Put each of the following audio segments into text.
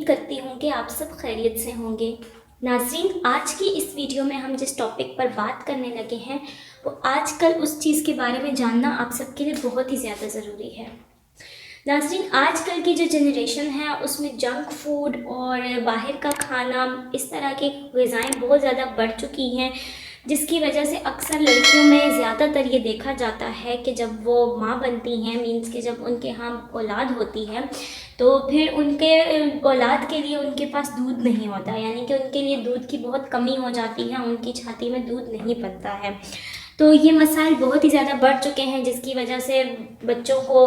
उम्मीद करती हूँ कि आप सब खैरियत से होंगे। नाज़रीन, आज की इस वीडियो में हम जिस टॉपिक पर बात करने लगे हैं वो आजकल उस चीज़ के बारे में जानना आप सबके लिए बहुत ही ज़्यादा ज़रूरी है। नाज़रीन, आजकल की जो जनरेशन है उसमें जंक फूड और बाहर का खाना, इस तरह की ग़िज़ाएँ बहुत ज़्यादा बढ़ चुकी हैं, जिसकी वजह से अक्सर लड़कियों में ज़्यादातर ये देखा जाता है कि जब वो माँ बनती हैं, मीन्स कि जब उनके यहाँ औलाद होती है, तो फिर उनके औलाद के लिए उनके पास दूध नहीं होता, यानी कि उनके लिए दूध की बहुत कमी हो जाती है, उनकी छाती में दूध नहीं बनता है। तो ये मसाइल बहुत ही ज़्यादा बढ़ चुके हैं, जिसकी वजह से बच्चों को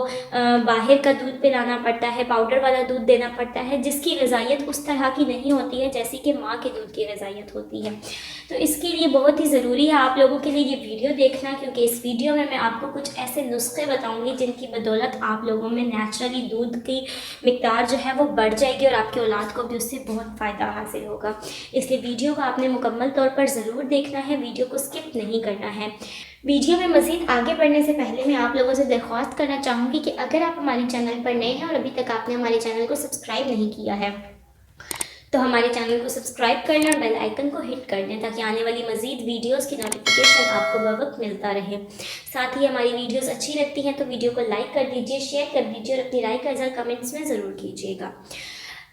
बाहर का दूध पिलाना पड़ता है, पाउडर वाला दूध देना पड़ता है, जिसकी ग़िज़ाइयत उस तरह की नहीं होती है जैसी कि माँ के दूध की ग़िज़ाइयत होती है। तो इसके लिए बहुत ही ज़रूरी है आप लोगों के लिए ये वीडियो देखना, क्योंकि इस वीडियो में मैं आपको कुछ ऐसे नुस्खे बताऊँगी जिनकी बदौलत आप लोगों में नेचुरली दूध की मिक़दार जो है वो बढ़ जाएगी और आपकी औलाद को भी उससे बहुत फ़ायदा हासिल होगा। इसलिए वीडियो को आपने मुकम्मल तौर पर ज़रूर देखना है, वीडियो को स्किप नहीं करना है। वीडियो में मज़ीद आगे बढ़ने से पहले मैं आप लोगों से दरख्वास्त करना चाहूँगी कि अगर आप हमारे चैनल पर नए हैं और अभी तक आपने हमारे चैनल को सब्सक्राइब नहीं किया है तो हमारे चैनल को सब्सक्राइब कर लें और बेल आइकन को हिट कर दें, ताकि आने वाली मज़ीद वीडियोस की नोटिफिकेशन आपको बवक्त मिलता रहे। साथ ही हमारी वीडियोस अच्छी लगती हैं तो वीडियो को लाइक कर दीजिए, शेयर कर दीजिए और अपनी राय का इज़हार कमेंट्स में ज़रूर कीजिएगा।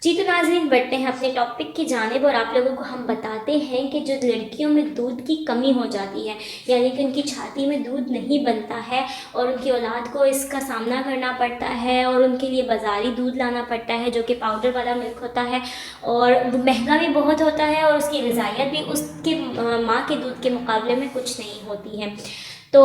जी तो नाज़रीन, बढ़ते हैं अपने टॉपिक की जानिब और आप लोगों को हम बताते हैं कि जो लड़कियों में दूध की कमी हो जाती है, यानी कि उनकी छाती में दूध नहीं बनता है और उनकी औलाद को इसका सामना करना पड़ता है और उनके लिए बाज़ारी दूध लाना पड़ता है जो कि पाउडर वाला मिल्क होता है और महंगा भी बहुत होता है और उसकी ग़िज़ाइयत भी उसके माँ के दूध के मुकाबले में कुछ नहीं होती है। तो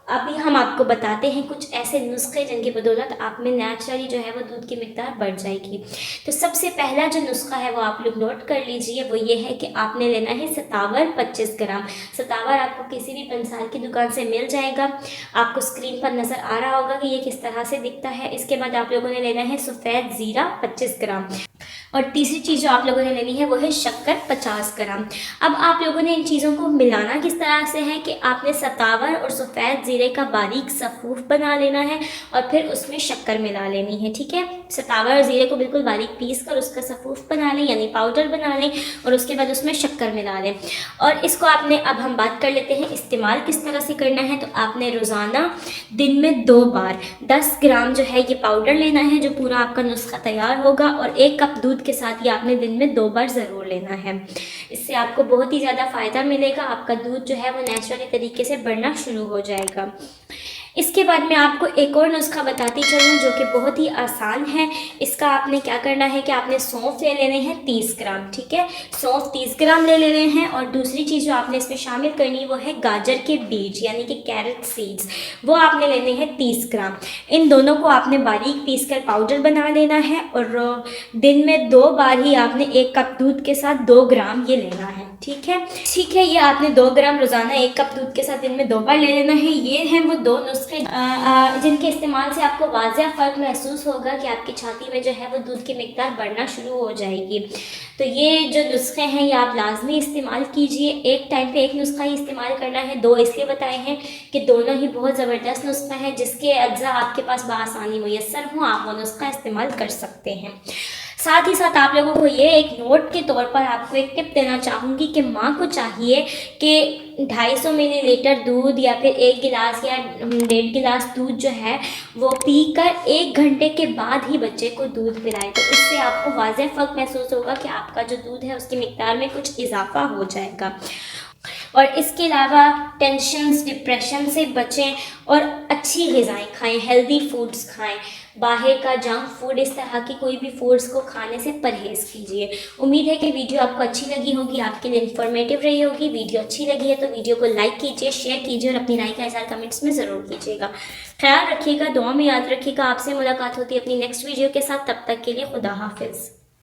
अभी हम आपको बताते हैं कुछ ऐसे नुस्खे जिनकी बदौलत आप में नेचुरली जो है वो दूध की मिक़दार बढ़ जाएगी। तो सबसे पहला जो नुस्खा है वो आप लोग नोट कर लीजिए, वो ये है कि आपने लेना है सतावर 25 ग्राम। सतावर आपको किसी भी पंसार की दुकान से मिल जाएगा। आपको स्क्रीन पर नज़र आ रहा होगा कि ये किस तरह से दिखता है। इसके बाद आप लोगों ने लेना है सफ़ेद ज़ीरा 25 ग्राम और तीसरी चीज़ जो आप लोगों ने लेनी है वो है शक्कर 50 ग्राम। अब आप लोगों ने इन चीज़ों को मिलाना किस तरह से है कि आपने सतावर और सफ़ेद ज़ीरे का बारीक सफ़ूफ बना लेना है और फिर उसमें शक्कर मिला लेनी है, ठीक है। सतावर और ज़ीरे को बिल्कुल बारीक पीस कर उसका सफ़ूफ बना लें, यानी पाउडर बना लें और उसके बाद उसमें शक्कर मिला लें। और इसको आपने, अब हम बात कर लेते हैं इस्तेमाल किस तरह से करना है। तो आपने रोज़ाना दिन में 2 बार 10 ग्राम जो है ये पाउडर लेना है, जो पूरा आपका नुस्खा तैयार होगा, और 1 कप दूध के साथ ये आपने दिन में 2 बार ज़रूर लेना है। इससे आपको बहुत ही ज़्यादा फ़ायदा मिलेगा, आपका दूध जो है वो नेचुरली तरीके से बढ़ना शुरू हो जाएगा। इसके बाद मैं आपको एक और नुस्खा बताती चलूँ जो कि बहुत ही आसान है। इसका आपने क्या करना है कि आपने सौंफ ले लेने हैं 30 ग्राम, ठीक है। सौंफ 30 ग्राम ले लेने हैं और दूसरी चीज़ जो आपने इसमें शामिल करनी है वो है गाजर के बीज, यानी कि कैरेट सीड्स, वो आपने लेने हैं 30 ग्राम। इन दोनों को आपने बारीक पीस कर पाउडर बना लेना है और दिन में 2 बार ही आपने 1 कप दूध के साथ 2 ग्राम ये लेना है, ठीक है। ठीक है, ये आपने 2 ग्राम रोज़ाना 1 कप दूध के साथ दिन में 2 बार ले लेना है। ये हैं वो 2 नुस्खे जिनके इस्तेमाल से आपको वाज़ह फ़र्क महसूस होगा कि आपकी छाती में जो है वो दूध की मिक़दार बढ़ना शुरू हो जाएगी। तो ये जो नुस्खे हैं ये आप लाजमी इस्तेमाल कीजिए। एक टाइम पे एक नुस्खा ही इस्तेमाल करना है, 2 इसलिए बताए हैं कि दोनों ही बहुत ज़बरदस्त नुस्खा है, जिसके अज्जा आपके पास बआसानी मुयस्सर हों, आप वो नुस्खा इस्तेमाल कर सकते हैं। साथ ही साथ आप लोगों को ये एक नोट के तौर पर आपको एक टिप देना चाहूँगी कि माँ को चाहिए कि 250 मिलीलीटर दूध या फिर 1 गिलास या 1.5 गिलास दूध जो है वो पीकर 1 घंटे के बाद ही बच्चे को दूध पिलाए। तो इससे आपको वाज़ह फ़र्क महसूस होगा कि आपका जो दूध है उसकी मिक़दार में कुछ इजाफा हो जाएगा। और इसके अलावा टेंशन्स, डिप्रेशन से बचें और अच्छी ग़िज़ाएँ खाएँ, हेल्दी फूड्स खाएँ, बाहर का जंक फूड, इस तरह की कोई भी फूड्स को खाने से परहेज़ कीजिए। उम्मीद है कि वीडियो आपको अच्छी लगी होगी, आपके लिए इन्फॉर्मेटिव रही होगी। वीडियो अच्छी लगी है तो वीडियो को लाइक कीजिए, शेयर कीजिए और अपनी राय का इज़हार कमेंट्स में ज़रूर कीजिएगा। ख्याल रखिएगा, दुआ में याद रखिएगा। आपसे मुलाकात होती है अपनी नेक्स्ट वीडियो के साथ, तब तक के लिए खुदा हाफिज़।